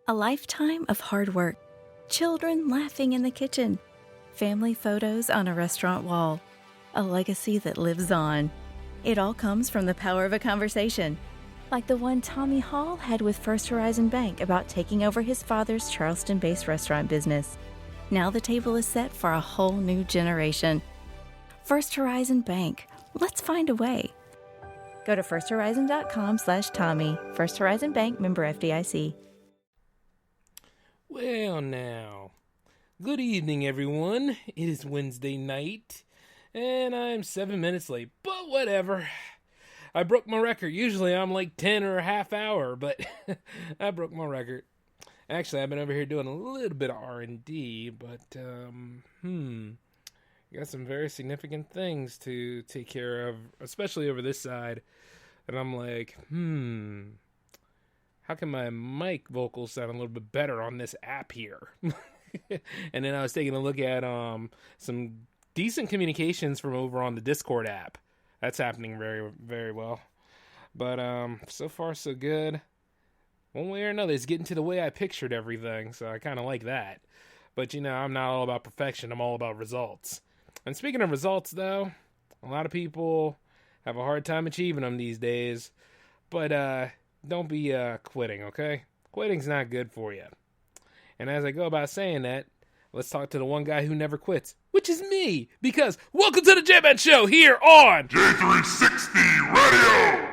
A lifetime of hard work, children laughing in the kitchen, family photos on a restaurant wall, a legacy that lives on. It all comes from the power of a conversation, like the one Tommy Hall had with First Horizon Bank about taking over his father's Charleston-based restaurant business. Now the table is set for a whole new generation. First Horizon Bank. Let's find a way. Go to firsthorizon.com/Tommy. First Horizon Bank, member FDIC. Well, now, good evening, everyone. It is Wednesday night, and I'm 7 minutes late, but whatever. I broke my record. Usually I'm like 10 or a half hour, but I broke my record. Actually, I've been over here doing a little bit of R&D, but, got some very significant things to take care of, especially over this side. And I'm like, how can my mic vocals sound a little bit better on this app here? And then I was taking a look at some decent communications from over on the Discord app. That's happening very, very well. But so far, so good. One way or another, it's getting to the way I pictured everything, so I kind of like that. But, you know, I'm not all about perfection. I'm all about results. And speaking of results, though, a lot of people have a hard time achieving them these days. But don't be quitting, okay? Quitting's not good for you. And as I go about saying that, let's talk to the one guy who never quits, which is me. Because welcome to the J-Man Show here on J360 Radio!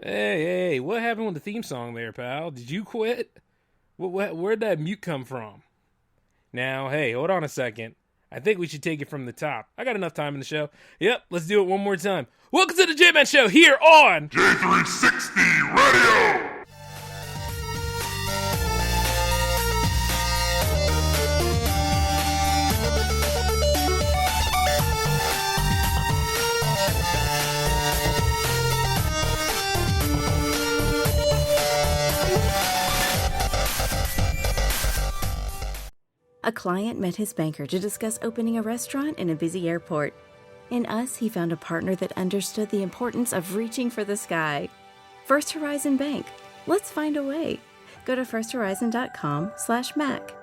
Hey, what happened with the theme song there, pal? Did you quit? Where'd that mute come from? Now, hey, hold on a second. I think we should take it from the top. I got enough time in the show. Yep, let's do it one more time. Welcome to the J-Man Show here on J360 Radio! A client met his banker to discuss opening a restaurant in a busy airport. In us, he found a partner that understood the importance of reaching for the sky. First Horizon Bank. Let's find a way. Go to firsthorizon.com/Mac.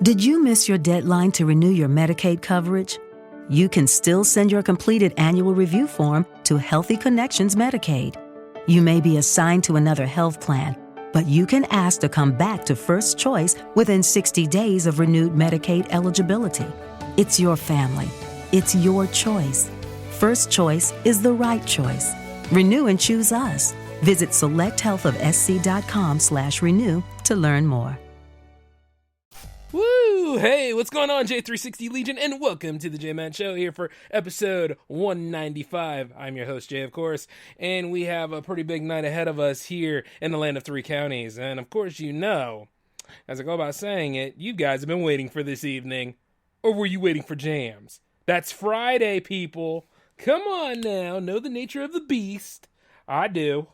Did you miss your deadline to renew your Medicaid coverage? You can still send your completed annual review form to Healthy Connections Medicaid. You may be assigned to another health plan, but you can ask to come back to First Choice within 60 days of renewed Medicaid eligibility. It's your family. It's your choice. First Choice is the right choice. Renew and choose us. Visit selecthealthofsc.com/renew to learn more. Woo! Hey, what's going on, J360 Legion, and welcome to the J-Man Show here for episode 195. I'm your host, Jay, of course, and we have a pretty big night ahead of us here in the land of three counties. And of course, you know, as I go about saying it, you guys have been waiting for this evening. Or were you waiting for jams? That's Friday, people. Come on now, know the nature of the beast. I do.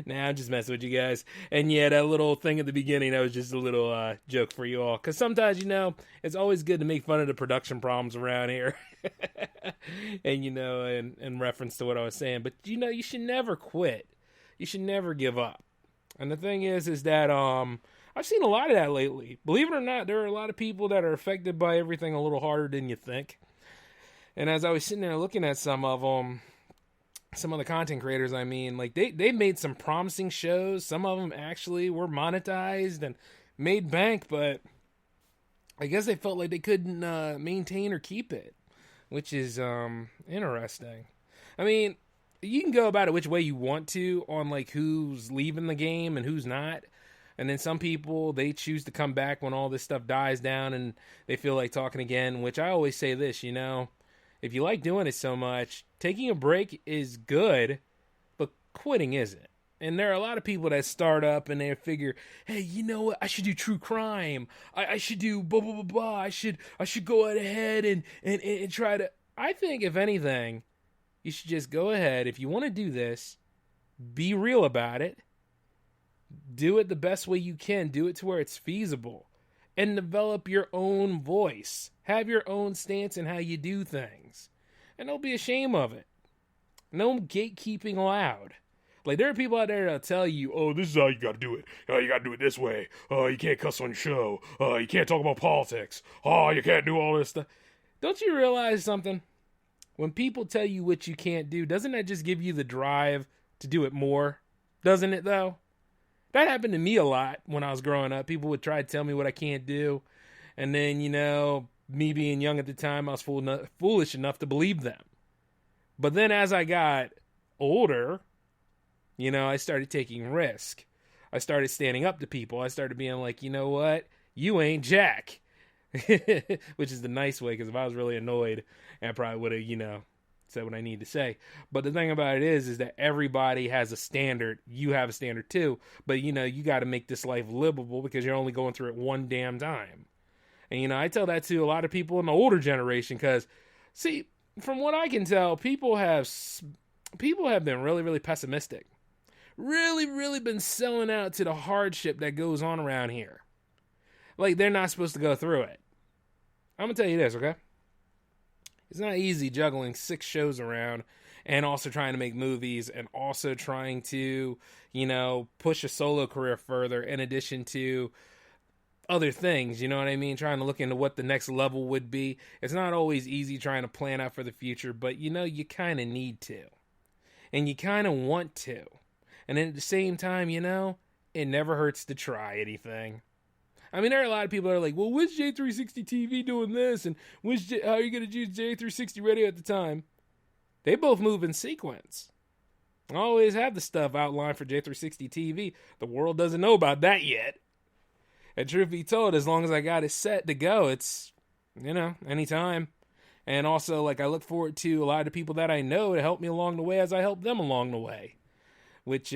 Nah, I'm just messing with you guys. And yeah, that little thing at the beginning, that was just a little joke for you all. Because sometimes, you know, it's always good to make fun of the production problems around here. And, you know, in reference to what I was saying. But, you know, you should never quit. You should never give up. And the thing is that I've seen a lot of that lately. Believe it or not, there are a lot of people that are affected by everything a little harder than you think. And as I was sitting there looking at some of them, some of the content creators, I mean, like they made some promising shows. Some of them actually were monetized and made bank, but I guess they felt like they couldn't maintain or keep it, which is interesting. I mean, you can go about it which way you want to on like who's leaving the game and who's not. And then some people, they choose to come back when all this stuff dies down and they feel like talking again, which I always say this, you know, if you like doing it so much, taking a break is good, but quitting isn't. And there are a lot of people that start up and they figure, hey, you know what? I should do true crime. I should do blah, blah, blah, blah. I should go ahead and try to. I think, if anything, you should just go ahead. If you want to do this, be real about it. Do it the best way you can. Do it to where it's feasible. And develop your own voice. Have your own stance in how you do things. And don't be ashamed of it. No gatekeeping allowed. Like, there are people out there that'll tell you, oh, this is how you gotta do it. Oh, you gotta do it this way. Oh, you can't cuss on your show. Oh, you can't talk about politics. Oh, you can't do all this stuff. Don't you realize something? When people tell you what you can't do, doesn't that just give you the drive to do it more? Doesn't it, though? That happened to me a lot when I was growing up. People would try to tell me what I can't do. And then, me being young at the time, I was foolish enough to believe them. But then as I got older, I started taking risk. I started standing up to people. I started being like, you know what? You ain't Jack. Which is the nice way, because if I was really annoyed, I probably would have, said what I need to say. But the thing about it is that everybody has a standard. You have a standard too. But, you got to make this life livable, because you're only going through it one damn time. And, I tell that to a lot of people in the older generation, because, see, from what I can tell, people have been really, really pessimistic. Really, really been selling out to the hardship that goes on around here. Like, they're not supposed to go through it. I'm going to tell you this, okay? It's not easy juggling 6 shows around and also trying to make movies and also trying to, push a solo career further in addition to other things, you know what I mean? Trying to look into what the next level would be. It's not always easy trying to plan out for the future, but, you kind of need to. And you kind of want to. And then at the same time, it never hurts to try anything. I mean, there are a lot of people that are like, well, when's J360 TV doing this? And how are you going to use J360 Radio at the time? They both move in sequence. I always have the stuff outlined for J360 TV. The world doesn't know about that yet. And truth be told, as long as I got it set to go, it's, anytime. And also, I look forward to a lot of the people that I know to help me along the way as I help them along the way. Which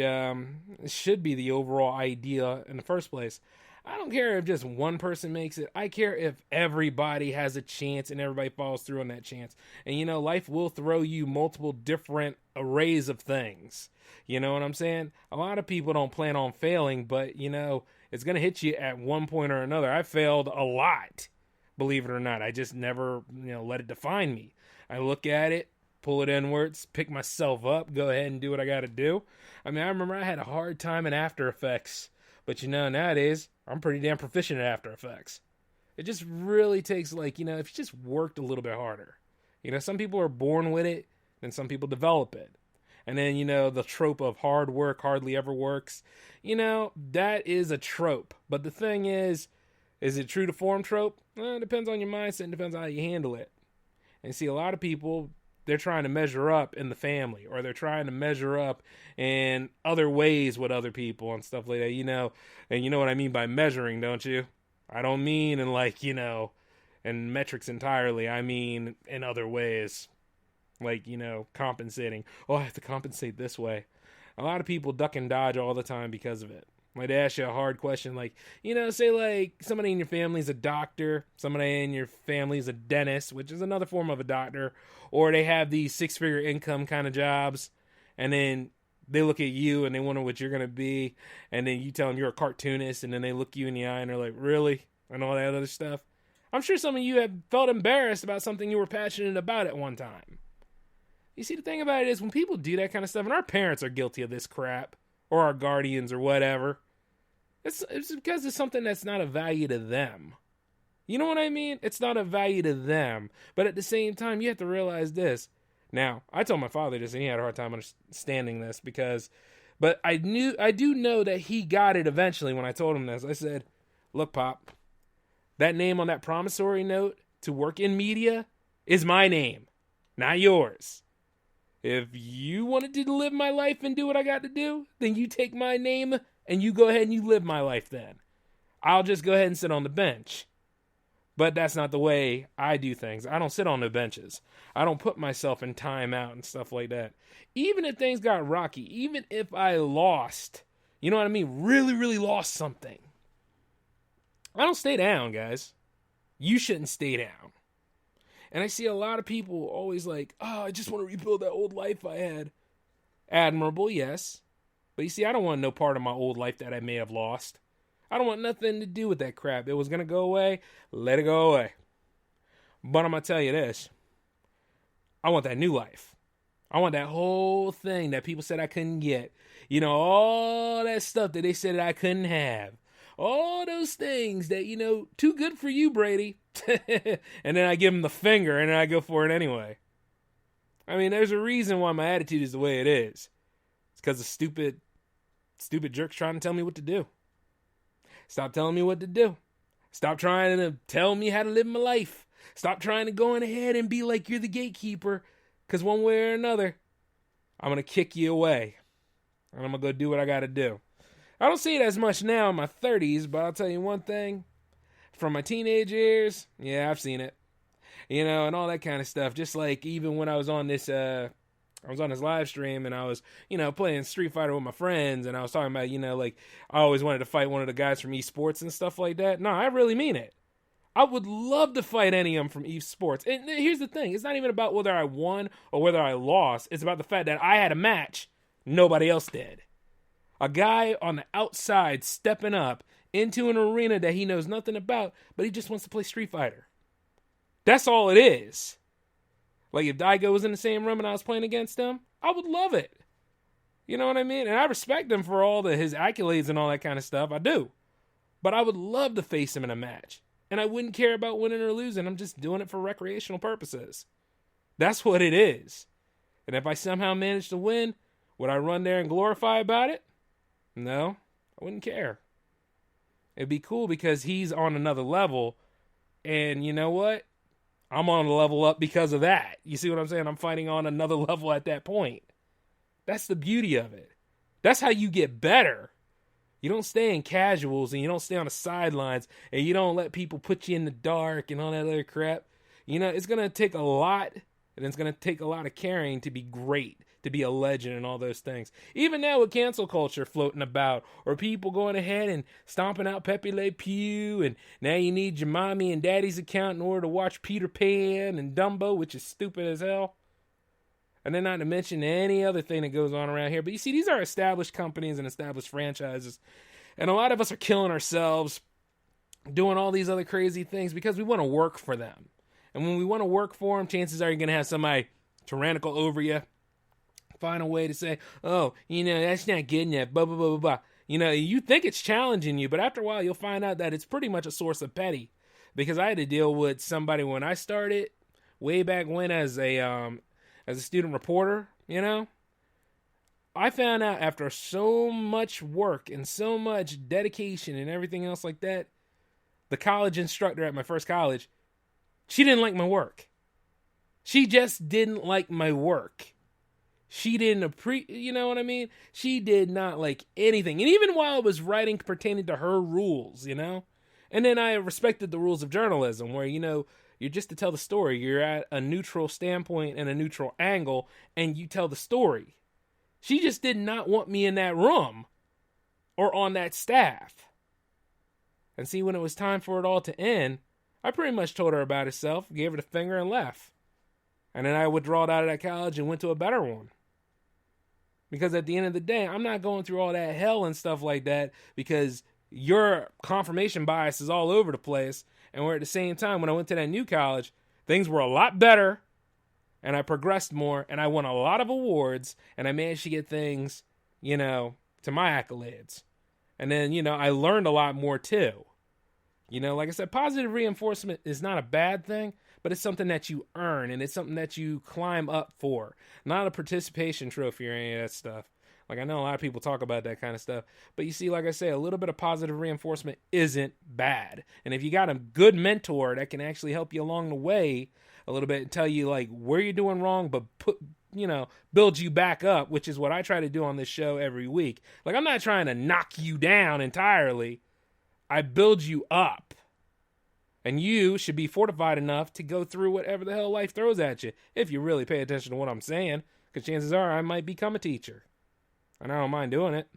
should be the overall idea in the first place. I don't care if just one person makes it. I care if everybody has a chance and everybody follows through on that chance. And, life will throw you multiple different arrays of things. You know what I'm saying? A lot of people don't plan on failing, but, it's going to hit you at one point or another. I failed a lot, believe it or not. I just never, let it define me. I look at it, pull it inwards, pick myself up, go ahead and do what I got to do. I mean, I remember I had a hard time in After Effects, but nowadays I'm pretty damn proficient at After Effects. It just really takes if you just worked a little bit harder. Some people are born with it, and some people develop it. And then, the trope of hard work hardly ever works. That is a trope. But the thing is it true to form trope? It depends on your mindset and depends on how you handle it. And see, a lot of people, they're trying to measure up in the family, or they're trying to measure up in other ways with other people and stuff like that, and you know what I mean by measuring, don't you? I don't mean in in metrics entirely. I mean in other ways, compensating. Oh, I have to compensate this way. A lot of people duck and dodge all the time because of it. They ask you a hard question, say somebody in your family is a doctor, somebody in your family is a dentist, which is another form of a doctor, or they have these 6-figure income kind of jobs, and then they look at you and they wonder what you're going to be, and then you tell them you're a cartoonist, and then they look you in the eye and they're like, really? And all that other stuff. I'm sure some of you have felt embarrassed about something you were passionate about at one time. You see, the thing about it is when people do that kind of stuff, and our parents are guilty of this crap, or our guardians or whatever, it's because it's something that's not of value to them. You know what I mean? It's not of value to them. But at the same time, you have to realize this. Now, I told my father this, and he had a hard time understanding this but I do know that he got it eventually when I told him this. I said, look, Pop, that name on that promissory note to work in media is my name, not yours. If you wanted to live my life and do what I got to do, then you take my name and you go ahead and you live my life then. I'll just go ahead and sit on the bench. But that's not the way I do things. I don't sit on the benches. I don't put myself in timeout and stuff like that. Even if things got rocky, even if I lost, you know what I mean? Really, really lost something. I don't stay down, guys. You shouldn't stay down. And I see a lot of people always like, oh, I just want to rebuild that old life I had. Admirable, yes. But you see, I don't want no part of my old life that I may have lost. I don't want nothing to do with that crap. It was going to go away. Let it go away. But I'm going to tell you this. I want that new life. I want that whole thing that people said I couldn't get. You know, all that stuff that they said that I couldn't have. All those things that, you know, too good for you, Brady. And then I give them the finger and then I go for it anyway. I mean, there's a reason why my attitude is the way it is. It's because of stupid jerks trying to tell me what to do. Stop telling me what to do. Stop trying to tell me how to live my life. Stop trying to go in ahead and be like you're the gatekeeper. Because one way or another, I'm going to kick you away. And I'm going to go do what I got to do. I don't see it as much now in my 30s, but I'll tell you one thing. From my teenage years, yeah, I've seen it. You know, and all that kind of stuff. Just like even when I was on this live stream and I was, you know, playing Street Fighter with my friends and I was talking about, you know, like I always wanted to fight one of the guys from esports and stuff like that. No, I really mean it. I would love to fight any of them from esports. And here's the thing. It's not even about whether I won or whether I lost. It's about the fact that I had a match nobody else did. A guy on the outside stepping up into an arena that he knows nothing about, but he just wants to play Street Fighter. That's all it is. Like if Daigo was in the same room and I was playing against him, I would love it. You know what I mean? And I respect him for all his accolades and all that kind of stuff. I do. But I would love to face him in a match. And I wouldn't care about winning or losing. I'm just doing it for recreational purposes. That's what it is. And if I somehow manage to win, would I run there and glorify about it? No, I wouldn't care. It'd be cool because he's on another level. And you know what? I'm on a level up because of that. You see what I'm saying? I'm fighting on another level at that point. That's the beauty of it. That's how you get better. You don't stay in casuals and you don't stay on the sidelines and you don't let people put you in the dark and all that other crap. You know, it's going to take a lot, and it's going to take a lot of caring to be great, to be a legend and all those things. Even now with cancel culture floating about, or people going ahead and stomping out Pepe Le Pew, and now you need your mommy and daddy's account in order to watch Peter Pan and Dumbo, which is stupid as hell. And then not to mention any other thing that goes on around here. But you see, these are established companies and established franchises. And a lot of us are killing ourselves doing all these other crazy things because we want to work for them. And when we want to work for them, chances are you're going to have somebody tyrannical over you. Find a way to say, oh, you know, that's not good enough, blah, blah, blah, blah, blah. You know, you think it's challenging you, but after a while you'll find out that it's pretty much a source of petty. Because I had to deal with somebody when I started, way back when as a student reporter, you know. I found out after so much work and so much dedication and everything else like that, the college instructor at my first college, she didn't like my work. She just didn't like my work. She didn't you know what I mean? She did not like anything. And even while I was writing pertaining to her rules, you know? And then I respected the rules of journalism where, you know, you're just to tell the story. You're at a neutral standpoint and a neutral angle, and you tell the story. She just did not want me in that room or on that staff. And see, when it was time for it all to end, I pretty much told her about herself, gave her the finger, and left. And then I withdrawed out of that college and went to a better one. Because at the end of the day, I'm not going through all that hell and stuff like that because your confirmation bias is all over the place. And where at the same time, when I went to that new college, things were a lot better. And I progressed more, and I won a lot of awards, and I managed to get things, you know, to my accolades. And then, you know, I learned a lot more too. You know, like I said, positive reinforcement is not a bad thing, but it's something that you earn, and it's something that you climb up for. Not a participation trophy or any of that stuff. Like, I know a lot of people talk about that kind of stuff. But you see, like I say, a little bit of positive reinforcement isn't bad. And if you got a good mentor that can actually help you along the way a little bit and tell you, like, where you're doing wrong, but build you back up, which is what I try to do on this show every week. Like, I'm not trying to knock you down entirely. I build you up. And you should be fortified enough to go through whatever the hell life throws at you, if you really pay attention to what I'm saying, because chances are I might become a teacher. And I don't mind doing it.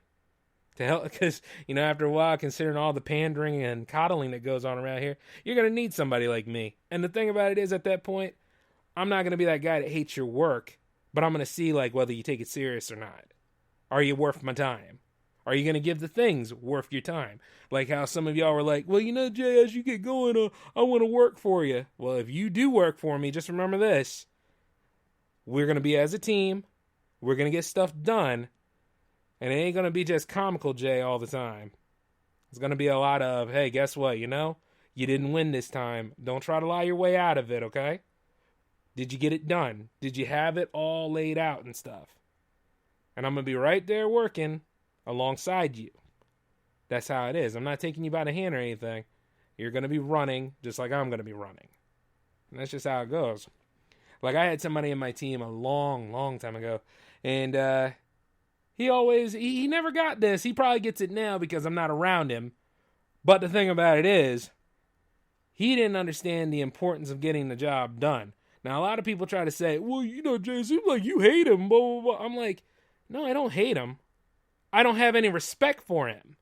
to help, because, after a while, considering all the pandering and coddling that goes on around here, you're going to need somebody like me. And the thing about it is, at that point, I'm not going to be that guy that hates your work, but I'm going to see, whether you take it serious or not. Are you worth my time? Are you going to give the things worth your time? Like how some of y'all were like, well, Jay, as you get going, I want to work for you. Well, if you do work for me, just remember this. We're going to be as a team. We're going to get stuff done. And it ain't going to be just comical Jay all the time. It's going to be a lot of, hey, guess what? You didn't win this time. Don't try to lie your way out of it, okay? Did you get it done? Did you have it all laid out and stuff? And I'm going to be right there working alongside you. That's how it is. I'm not taking you by the hand or anything. You're going to be running just like I'm going to be running. And that's just how it goes. Like, I had somebody in my team a long, long time ago, and he never got this. He probably gets it now because I'm not around him. But the thing about it is, he didn't understand the importance of getting the job done. Now, a lot of people try to say, well, Jay, it seems like you hate him, blah, blah, blah. I'm like, no, I don't hate him. I don't have any respect for him.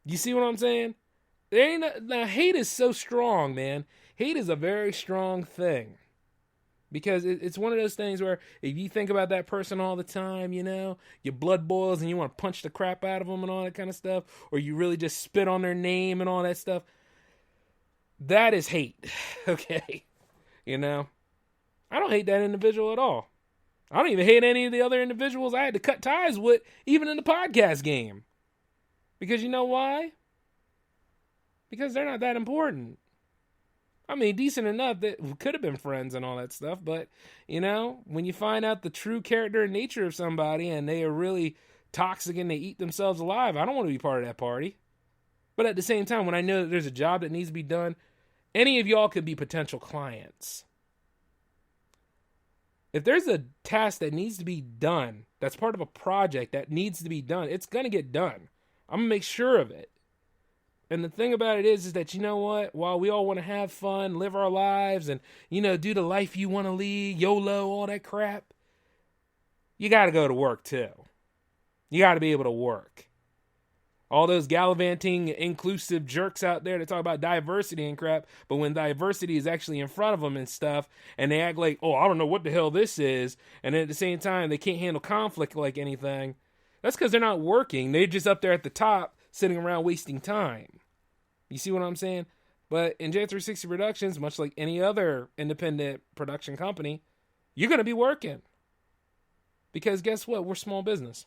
You see what I'm saying? Now, hate is so strong, man. Hate is a very strong thing. Because it's one of those things where if you think about that person all the time, your blood boils and you want to punch the crap out of them and all that kind of stuff, or you really just spit on their name and all that stuff, that is hate, okay? I don't hate that individual at all. I don't even hate any of the other individuals I had to cut ties with, even in the podcast game. Because you know why? Because they're not that important. I mean, decent enough that we could have been friends and all that stuff, but, when you find out the true character and nature of somebody and they are really toxic and they eat themselves alive, I don't want to be part of that party. But at the same time, when I know that there's a job that needs to be done, any of y'all could be potential clients. If there's a task that needs to be done, that's part of a project that needs to be done, it's going to get done. I'm going to make sure of it. And the thing about it is that, while we all want to have fun, live our lives, and, do the life you want to lead, YOLO, all that crap, you got to go to work too. You got to be able to work. All those gallivanting, inclusive jerks out there that talk about diversity and crap, but when diversity is actually in front of them and stuff, and they act like, oh, I don't know what the hell this is, and then at the same time, they can't handle conflict like anything, that's because they're not working. They're just up there at the top, sitting around wasting time. You see what I'm saying? But in J360 Productions, much like any other independent production company, you're going to be working. Because guess what? We're small business.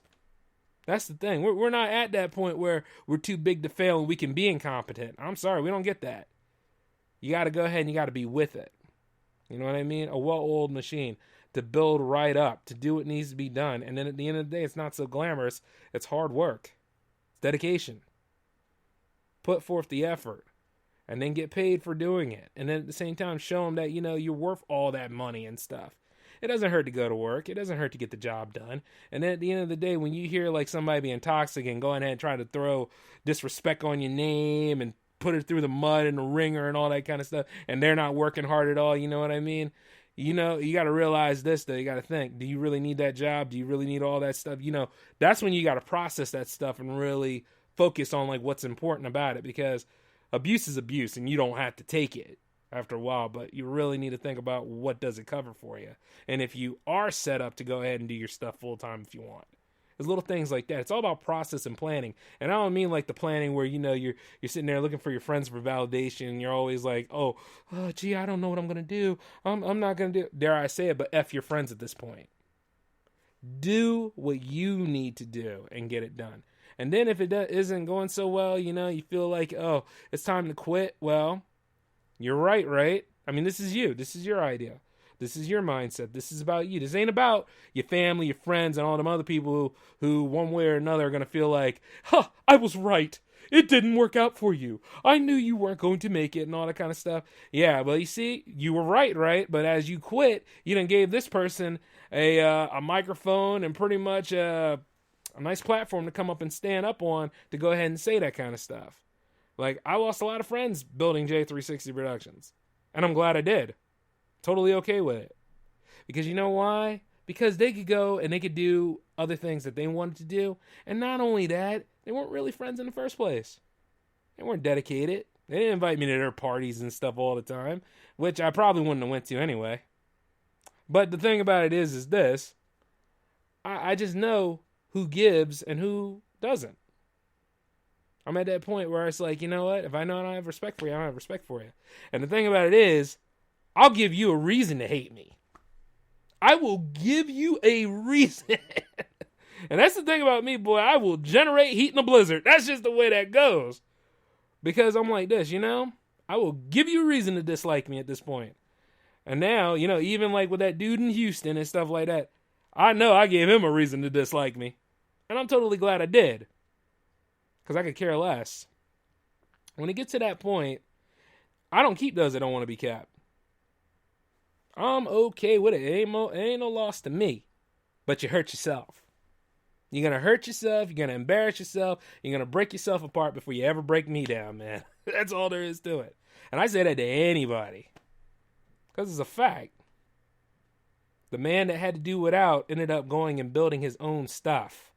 That's the thing. We're not at that point where we're too big to fail and we can be incompetent. I'm sorry, we don't get that. You got to go ahead and you got to be with it. You know what I mean? A well-oiled machine to build right up, to do what needs to be done. And then at the end of the day, it's not so glamorous. It's hard work. It's dedication. Put forth the effort. And then get paid for doing it. And then at the same time, show them that, you're worth all that money and stuff. It doesn't hurt to go to work. It doesn't hurt to get the job done. And then at the end of the day, when you hear like somebody being toxic and going ahead and trying to throw disrespect on your name and put it through the mud and the ringer and all that kind of stuff, and they're not working hard at all, you know what I mean? You got to realize this, though. You got to think, do you really need that job? Do you really need all that stuff? That's when you got to process that stuff and really focus on like what's important about it, because abuse is abuse and you don't have to take it after a while, but you really need to think about what does it cover for you. And if you are set up to go ahead and do your stuff full time if you want. There's little things like that. It's all about process and planning. And I don't mean like the planning where, you're sitting there looking for your friends for validation. And you're always like, oh, gee, I don't know what I'm going to do. I'm not going to do, dare I say it, but F your friends at this point. Do what you need to do and get it done. And then if it isn't going so well, you feel like, oh, it's time to quit. Well, you're right? I mean, this is you. This is your idea. This is your mindset. This is about you. This ain't about your family, your friends, and all them other people who one way or another are going to feel like, I was right. It didn't work out for you. I knew you weren't going to make it and all that kind of stuff. Yeah, well, you see, you were right? But as you quit, you done gave this person a microphone and pretty much a nice platform to come up and stand up on to go ahead and say that kind of stuff. Like, I lost a lot of friends building J360 Productions, and I'm glad I did. Totally okay with it. Because you know why? Because they could go and they could do other things that they wanted to do. And not only that, They weren't really friends in the first place. They weren't dedicated. They didn't invite me to their parties and stuff all the time, which I probably wouldn't have went to anyway. But the thing about it is this. I just know who gives and who doesn't. I'm at that point where it's like, you know what? If I know I don't have respect for you, I don't have respect for you. And the thing about it is, I'll give you a reason to hate me. I will give you a reason. And that's the thing about me, boy. I will generate heat in a blizzard. That's just the way that goes. Because I'm like this, you know? I will give you a reason to dislike me at this point. And now, you know, even like with that dude in Houston and stuff like that, I know I gave him a reason to dislike me. And I'm totally glad I did. Because I could care less. When it gets to that point, I don't keep those that don't want to be capped. I'm okay with it. It ain't no loss to me. But you hurt yourself. You're going to hurt yourself. You're going to embarrass yourself. You're going to break yourself apart before you ever break me down, man. That's all there is to it. And I say that to anybody. Because it's a fact. The man that had to do without ended up going and building his own stuff.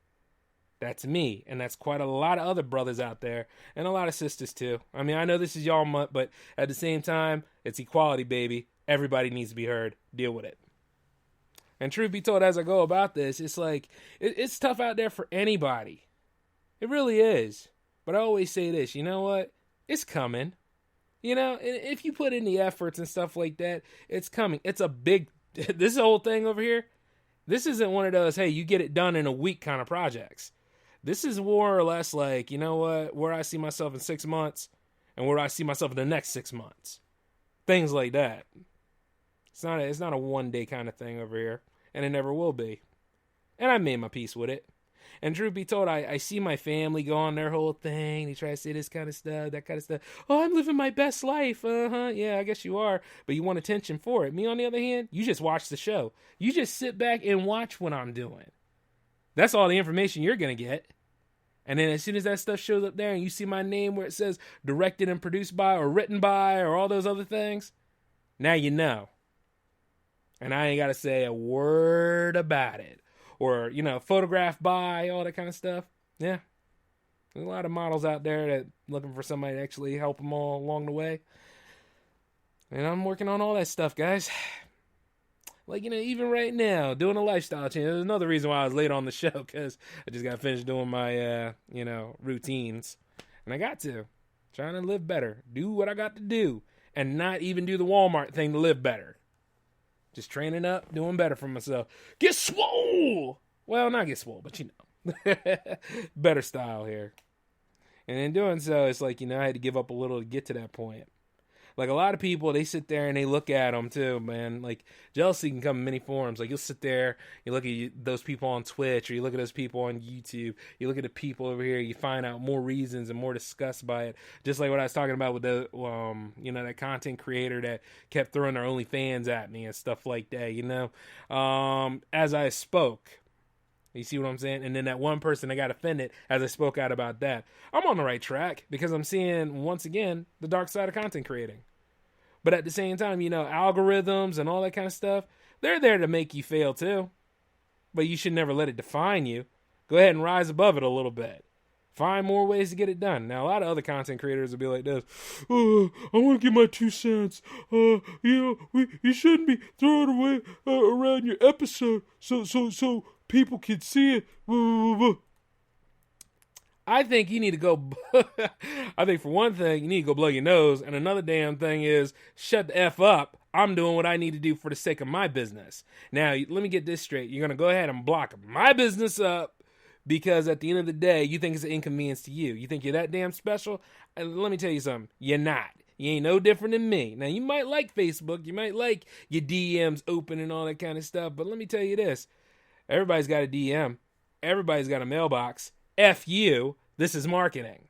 That's me. And that's quite a lot of other brothers out there. And a lot of sisters too. I mean, I know this is y'all month, but at the same time, it's equality, baby. Everybody needs to be heard. Deal with it. And truth be told, as I go about this, it's like, it's tough out there for anybody. It really is. But I always say this, you know what? It's coming. You know, if you put in the efforts and stuff like that, it's coming. It's a big, this whole thing over here, this isn't one of those, hey, you get it done in a week kind of projects. This is more or less like, you know what, where I see myself in 6 months and where I see myself in the next 6 months. Things like that. It's not a one-day kind of thing over here. And it never will be. And I made my peace with it. And truth be told, I see my family go on their whole thing. They try to say this kind of stuff, that kind of stuff. Oh, I'm living my best life. Yeah, I guess you are. But you want attention for it. Me, on the other hand, you just watch the show. You just sit back and watch what I'm doing. That's all the information you're going to get. And then as soon as that stuff shows up there and you see my name where it says directed and produced by or written by or all those other things, now you know. And I ain't got to say a word about it. Or, you know, photographed by, all that kind of stuff. Yeah. There's a lot of models out there that looking for somebody to actually help them all along the way. And I'm working on all that stuff, guys. Like, you know, even right now, doing a lifestyle change. There's another reason why I was late on the show, because I just got finished doing my, you know, routines. And I got to. Trying to live better. Do what I got to do. And not even do the Walmart thing to live better. Just training up, doing better for myself. Get swole! Well, not get swole, but you know. Better style here. And in doing so, it's like, you know, I had to give up a little to get to that point. Like, a lot of people, they sit there and they look at them too, man. Like, jealousy can come in many forms. Like, you'll sit there, you look at those people on Twitch, or you look at those people on YouTube, you look at the people over here, you find out more reasons and more disgust by it. Just like what I was talking about with the, you know, that content creator that kept throwing their OnlyFans at me and stuff like that, you know. As I spoke. You see what I'm saying? And then that one person that got offended as I spoke out about that. I'm on the right track because I'm seeing, once again, the dark side of content creating. But at the same time, you know, algorithms and all that kind of stuff, they're there to make you fail too. But you should never let it define you. Go ahead and rise above it a little bit. Find more ways to get it done. Now, a lot of other content creators will be like this. Oh, I want to give my 2 cents. You know, you shouldn't be throwing away around your episode so people can see it. I think you need to go. I think for one thing, you need to go blow your nose. And another damn thing is shut the F up. I'm doing what I need to do for the sake of my business. Now, let me get this straight. You're going to go ahead and block my business up because at the end of the day, you think it's an inconvenience to you. You think you're that damn special? And let me tell you something. You're not. You ain't no different than me. Now, you might like Facebook. You might like your DMs open and all that kind of stuff. But let me tell you this. Everybody's got a DM. Everybody's got a mailbox. F you. This is marketing.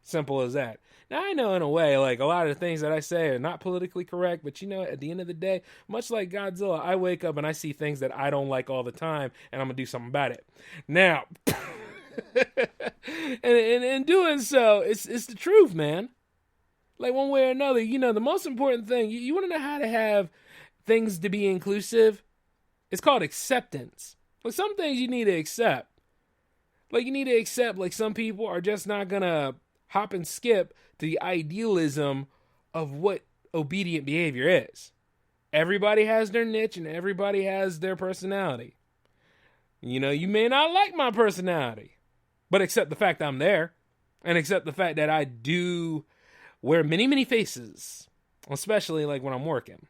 Simple as that. Now, I know in a way, like, a lot of the things that I say are not politically correct, but you know, at the end of the day, much like Godzilla, I wake up and I see things that I don't like all the time, and I'm going to do something about it. Now, and in doing so, it's the truth, man. Like, one way or another, you know, the most important thing, you want to know how to have things to be inclusive? It's called acceptance. Like, some things you need to accept. Like, you need to accept, like, some people are just not gonna hop and skip to the idealism of what obedient behavior is. Everybody has their niche and everybody has their personality. You know, you may not like my personality, but accept the fact I'm there and accept the fact that I do wear many, many faces, especially like when I'm working.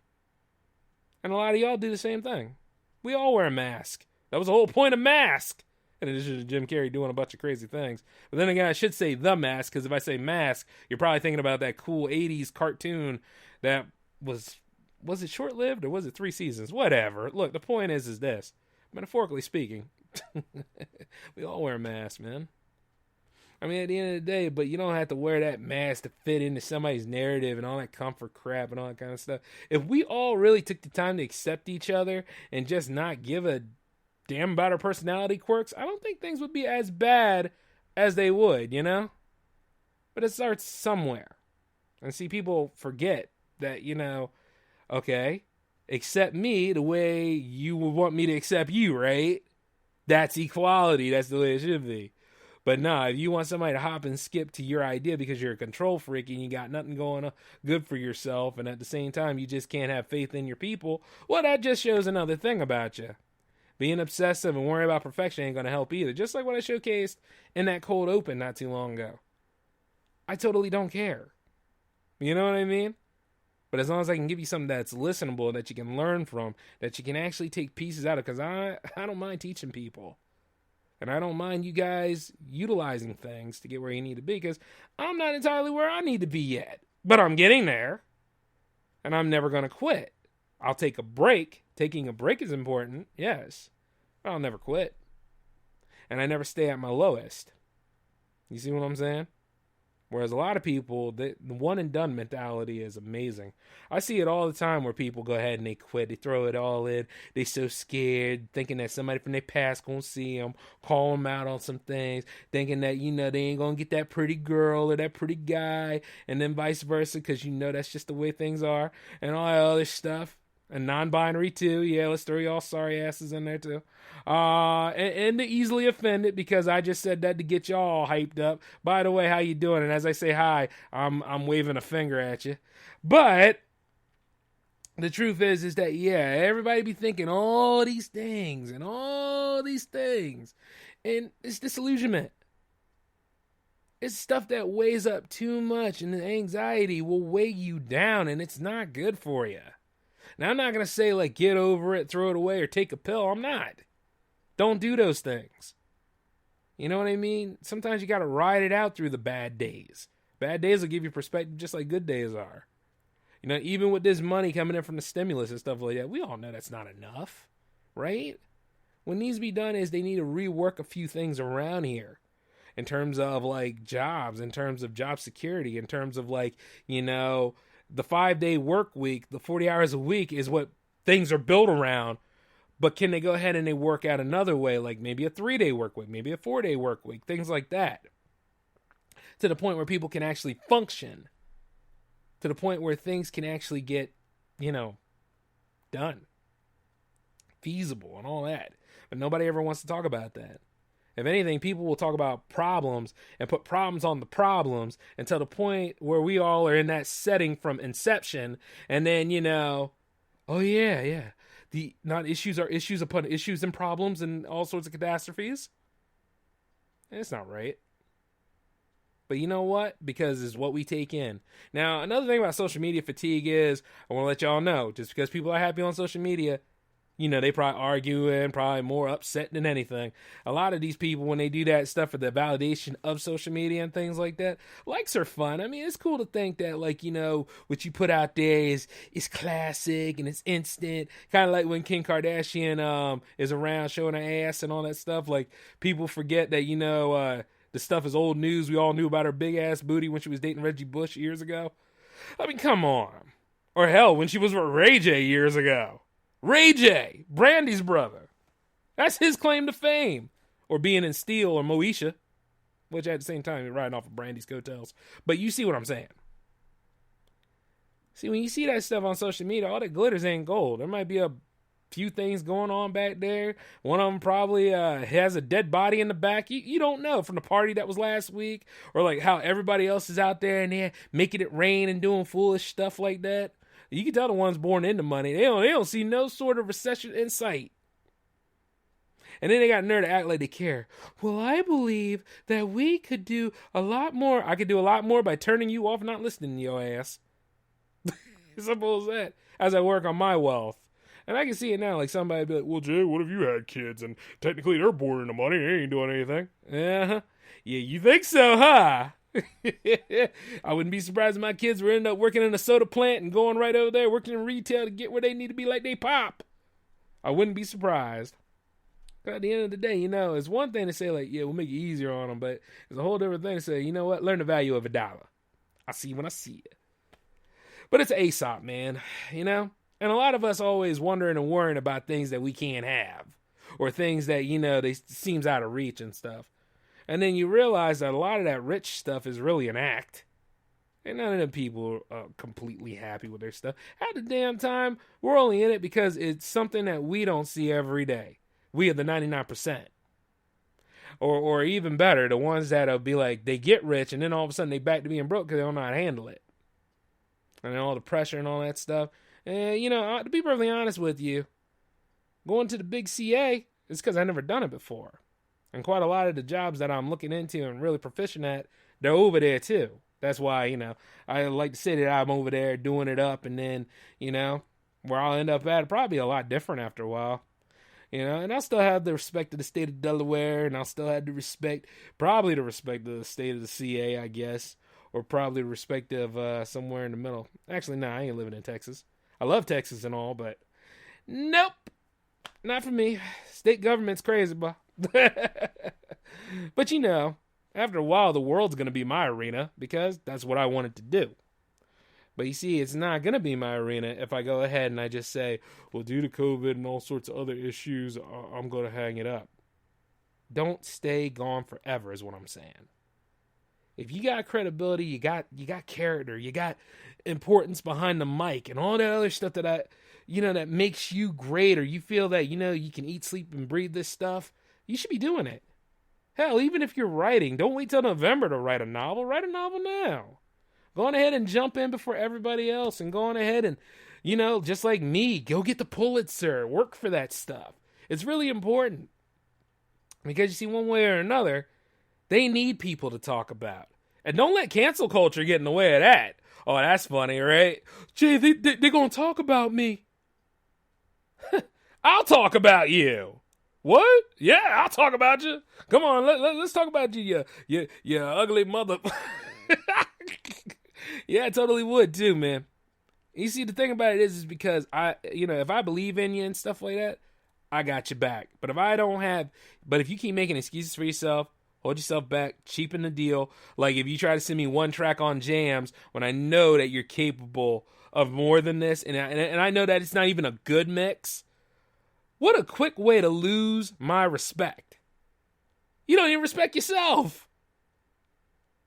And a lot of y'all do the same thing. We all wear a mask. That was the whole point of mask. In addition to Jim Carrey doing a bunch of crazy things. But then again, I should say The Mask, because if I say mask, you're probably thinking about that cool 80s cartoon that was it short-lived or was it 3 seasons? Whatever. Look, the point is this. Metaphorically speaking, we all wear masks, man. I mean, at the end of the day, but you don't have to wear that mask to fit into somebody's narrative and all that comfort crap and all that kind of stuff. If we all really took the time to accept each other and just not give a damn about our personality quirks, I don't think things would be as bad as they would, you know? But it starts somewhere. And see, people forget that, you know, okay, accept me the way you would want me to accept you, right? That's equality. That's the way it should be. But nah, if you want somebody to hop and skip to your idea because you're a control freak and you got nothing going on good for yourself, and at the same time you just can't have faith in your people, well, that just shows another thing about you. Being obsessive and worrying about perfection ain't going to help either. Just like what I showcased in that cold open not too long ago. I totally don't care. You know what I mean? But as long as I can give you something that's listenable, that you can learn from, that you can actually take pieces out of, because I don't mind teaching people. And I don't mind you guys utilizing things to get where you need to be, because I'm not entirely where I need to be yet. But I'm getting there. And I'm never going to quit. I'll take a break. Taking a break is important, yes. But I'll never quit. And I never stay at my lowest. You see what I'm saying? Whereas a lot of people, the one and done mentality is amazing. I see it all the time where people go ahead and they quit. They throw it all in. They so scared, thinking that somebody from their past going to see them, call them out on some things, thinking that, you know, they ain't going to get that pretty girl or that pretty guy, and then vice versa, because, you know, that's just the way things are, and all that other stuff. And non-binary too. Yeah, let's throw y'all sorry asses in there too. And the easily offended, because I just said that to get y'all hyped up. By the way, how you doing? And as I say hi, I'm waving a finger at you. But the truth is that, yeah, everybody be thinking all these things and all these things. And it's disillusionment. It's stuff that weighs up too much, and the anxiety will weigh you down, and it's not good for you. Now, I'm not going to say, like, get over it, throw it away, or take a pill. I'm not. Don't do those things. You know what I mean? Sometimes you got to ride it out through the bad days. Bad days will give you perspective just like good days are. You know, even with this money coming in from the stimulus and stuff like that, we all know that's not enough, right? What needs to be done is they need to rework a few things around here. In terms of, like, jobs, in terms of job security, in terms of, like, you know, the 5-day work week, the 40 hours a week is what things are built around. But can they go ahead and they work out another way, like maybe a 3-day work week, maybe a 4-day work week, things like that. To the point where people can actually function. To the point where things can actually get, you know, done. Feasible and all that. But nobody ever wants to talk about that. If anything, people will talk about problems and put problems on the problems until the point where we all are in that setting from inception. And then, you know, oh yeah. The not issues are issues upon issues and problems and all sorts of catastrophes. It's not right. But you know what? Because it's what we take in. Now, another thing about social media fatigue is, I want to let y'all know, just because people are happy on social media, you know, they probably arguing, probably more upset than anything. A lot of these people, when they do that stuff for the validation of social media and things like that, likes are fun. I mean, it's cool to think that, like, you know, what you put out there is classic and it's instant. Kind of like when Kim Kardashian is around showing her ass and all that stuff. Like, people forget that, you know, the stuff is old news. We all knew about her big ass booty when she was dating Reggie Bush years ago. I mean, come on. Or hell, when she was with Ray J years ago. Ray J, Brandy's brother. That's his claim to fame. Or being in Steel or Moesha. Which at the same time, you're riding off of Brandy's coattails. But you see what I'm saying. See, when you see that stuff on social media, all that glitters ain't gold. There might be a few things going on back there. One of them probably has a dead body in the back. You don't know from the party that was last week, or like how everybody else is out there and they're making it rain and doing foolish stuff like that. You can tell the ones born into money, they don't see no sort of recession in sight. And then they got nerve to act like they care. Well, I believe that we could do a lot more. I could do a lot more by turning you off, not listening to your ass. Simple as that. As I work on my wealth. And I can see it now, like somebody be like, well, Jay, what if you had kids? And technically they're born into money. They ain't doing anything. Yeah, you think so, huh? I wouldn't be surprised if my kids were end up working in a soda plant and going right over there, working in retail to get where they need to be like they pop. I wouldn't be surprised. At the end of the day, it's one thing to say, like, yeah, we'll make it easier on them, but it's a whole different thing to say, you know what, learn the value of $1. I see when I see it. But it's Aesop, man, And a lot of us always wondering and worrying about things that we can't have, or things that, they seems out of reach and stuff. And then you realize that a lot of that rich stuff is really an act. And none of them people are completely happy with their stuff. Half the damn time, we're only in it because it's something that we don't see every day. We are the 99%. Or even better, the ones that'll be like, they get rich and then all of a sudden they back to being broke because they don't know how to handle it. And then all the pressure and all that stuff. And, to be perfectly honest with you, going to the big CA is because I've never done it before. And quite a lot of the jobs that I'm looking into and really proficient at, they're over there too. That's why, I like to say that I'm over there doing it up, and then, where I'll end up at, probably a lot different after a while. And I'll still have the respect of the state of Delaware, and I'll still have probably the respect of the state of the CA, I guess, or probably the respect of somewhere in the middle. Actually, no, I ain't living in Texas. I love Texas and all, but nope, not for me. State government's crazy, bro. But after a while, the world's going to be my arena because that's what I wanted to do. But you see, it's not going to be my arena if I go ahead and I just say, well, due to COVID and all sorts of other issues, I'm going to hang it up. Don't stay gone forever is what I'm saying. If you got credibility, you got character, you got importance behind the mic and all that other stuff that that makes you great, or you feel that, you can eat, sleep, and breathe this stuff, you should be doing it. Hell, even if you're writing, don't wait till November to write a novel. Write a novel now. Go on ahead and jump in before everybody else, and go on ahead and, just like me, go get the Pulitzer, work for that stuff. It's really important. Because you see, one way or another, they need people to talk about. And don't let cancel culture get in the way of that. Oh, that's funny, right? Gee, they're going to talk about me. I'll talk about you. What? Yeah, I'll talk about you. Come on, let's talk about you, you ugly mother. Yeah, I totally would too, man. You see, the thing about it is because if I believe in you and stuff like that, I got your back. But if you keep making excuses for yourself, hold yourself back, cheapen the deal. Like if you try to send me one track on jams when I know that you're capable of more than this, and I know that it's not even a good mix. What a quick way to lose my respect. You don't even respect yourself.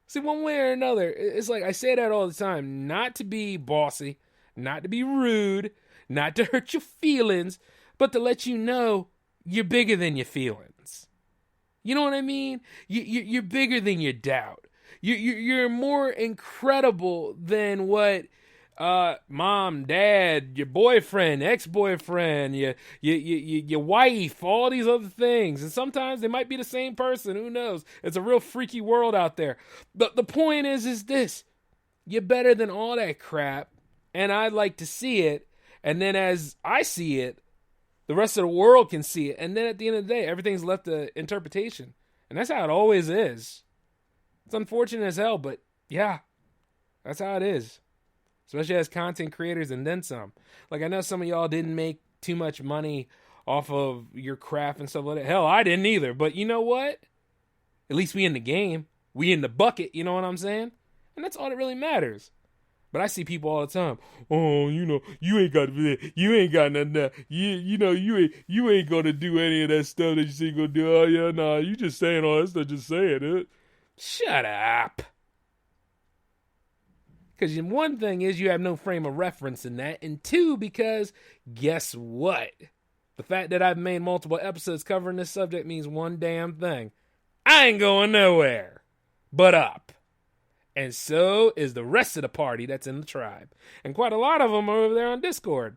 See, one way or another, it's like I say that all the time, not to be bossy, not to be rude, not to hurt your feelings, but to let you know you're bigger than your feelings. You know what I mean? You're bigger than your doubt. You're more incredible than what mom, dad, your boyfriend, ex-boyfriend, your wife, all these other things. And sometimes they might be the same person. Who knows? It's a real freaky world out there. But the point is this. You're better than all that crap. And I'd like to see it. And then as I see it, the rest of the world can see it. And then at the end of the day, everything's left to interpretation. And that's how it always is. It's unfortunate as hell, but yeah, that's how it is. Especially as content creators and then some. Like, I know some of y'all didn't make too much money off of your craft and stuff like that. Hell, I didn't either. But you know what? At least we in the game. We in the bucket, you know what I'm saying? And that's all that really matters. But I see people all the time. Oh, you ain't got nothing. You ain't gonna do any of that stuff that you say you're gonna do. Oh, yeah, nah, you just saying all that stuff, just saying it. Shut up. Because one thing is you have no frame of reference in that. And two, because guess what? The fact that I've made multiple episodes covering this subject means one damn thing. I ain't going nowhere but up. And so is the rest of the party that's in the tribe. And quite a lot of them are over there on Discord.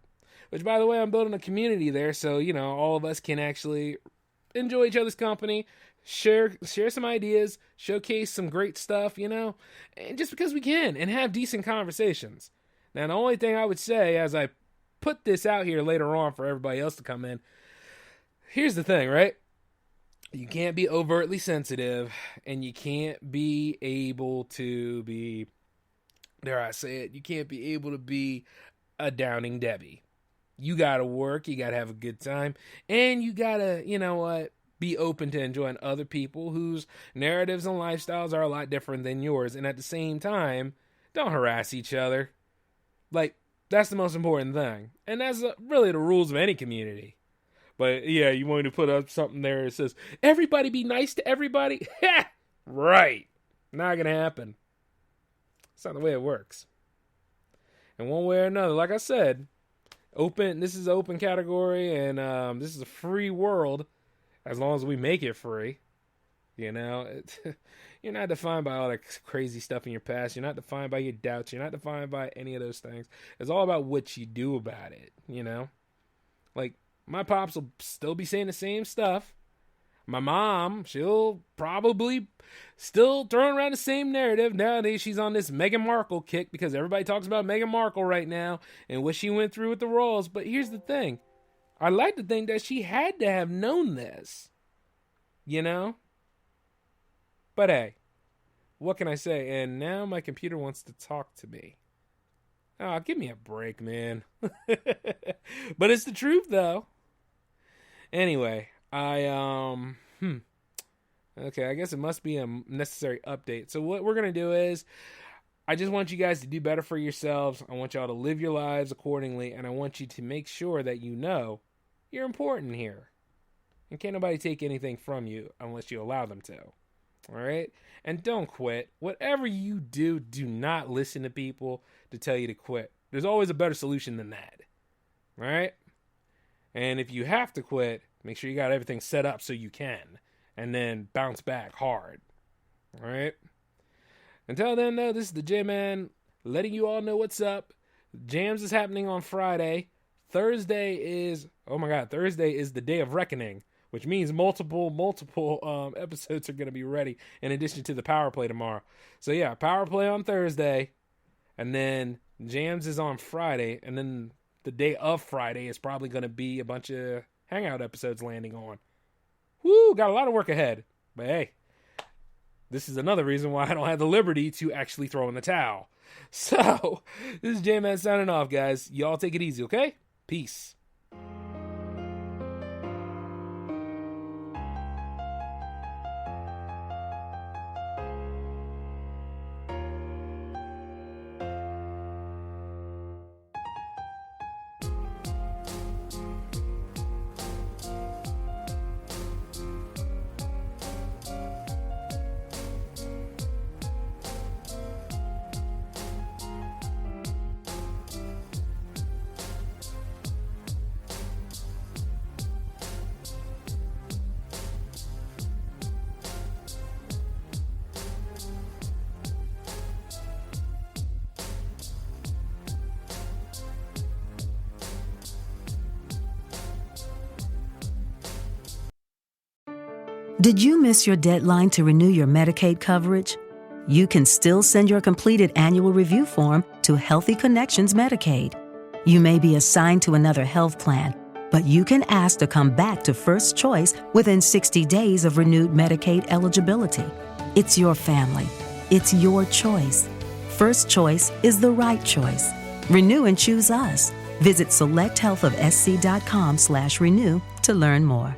Which, by the way, I'm building a community there, so, all of us can actually enjoy each other's company, share some ideas, showcase some great stuff, and just because we can, and have decent conversations. Now, the only thing I would say as I put this out here later on for everybody else to come in, here's the thing, right? You can't be overtly sensitive, and you can't be able to be, dare I say it, you can't be able to be a Downing Debbie. You gotta work, you gotta have a good time, and you gotta, be open to enjoying other people whose narratives and lifestyles are a lot different than yours, and at the same time, don't harass each other. Like, that's the most important thing. And that's really the rules of any community. But, yeah, you want me to put up something there that says, everybody be nice to everybody? Right. Not gonna happen. It's not the way it works. And one way or another, like I said, this is an open category, and this is a free world, as long as we make it free. You're not defined by all that crazy stuff in your past. You're not defined by your doubts. You're not defined by any of those things. It's all about what you do about it, Like, my pops will still be saying the same stuff. My mom, she'll probably still throwing around the same narrative. Nowadays, she's on this Meghan Markle kick because everybody talks about Meghan Markle right now and what she went through with the royals. But here's the thing. I like to think that she had to have known this. But hey, what can I say? And now my computer wants to talk to me. Oh, give me a break, man. But it's the truth, though. Anyway, Okay, I guess it must be a necessary update. So what we're going to do is, I just want you guys to do better for yourselves. I want y'all to live your lives accordingly, and I want you to make sure that you're important here. And can't nobody take anything from you unless you allow them to. All right? And don't quit. Whatever you do, do not listen to people to tell you to quit. There's always a better solution than that. All right? And if you have to quit, make sure you got everything set up so you can. And then bounce back hard. All right? Until then, though, this is the J-Man letting you all know what's up. Jams is happening on Friday. Thursday is the day of reckoning, which means multiple episodes are going to be ready in addition to the power play tomorrow. So yeah, power play on Thursday, and then Jams is on Friday, and then the day of Friday is probably going to be a bunch of Hangout episodes landing on. Woo, got a lot of work ahead. But hey, this is another reason why I don't have the liberty to actually throw in the towel. So, this is J-Man signing off, guys. Y'all take it easy, okay? Peace. Did you miss your deadline to renew your Medicaid coverage? You can still send your completed annual review form to Healthy Connections Medicaid. You may be assigned to another health plan, but you can ask to come back to First Choice within 60 days of renewed Medicaid eligibility. It's your family. It's your choice. First Choice is the right choice. Renew and choose us. Visit selecthealthofsc.com/renew to learn more.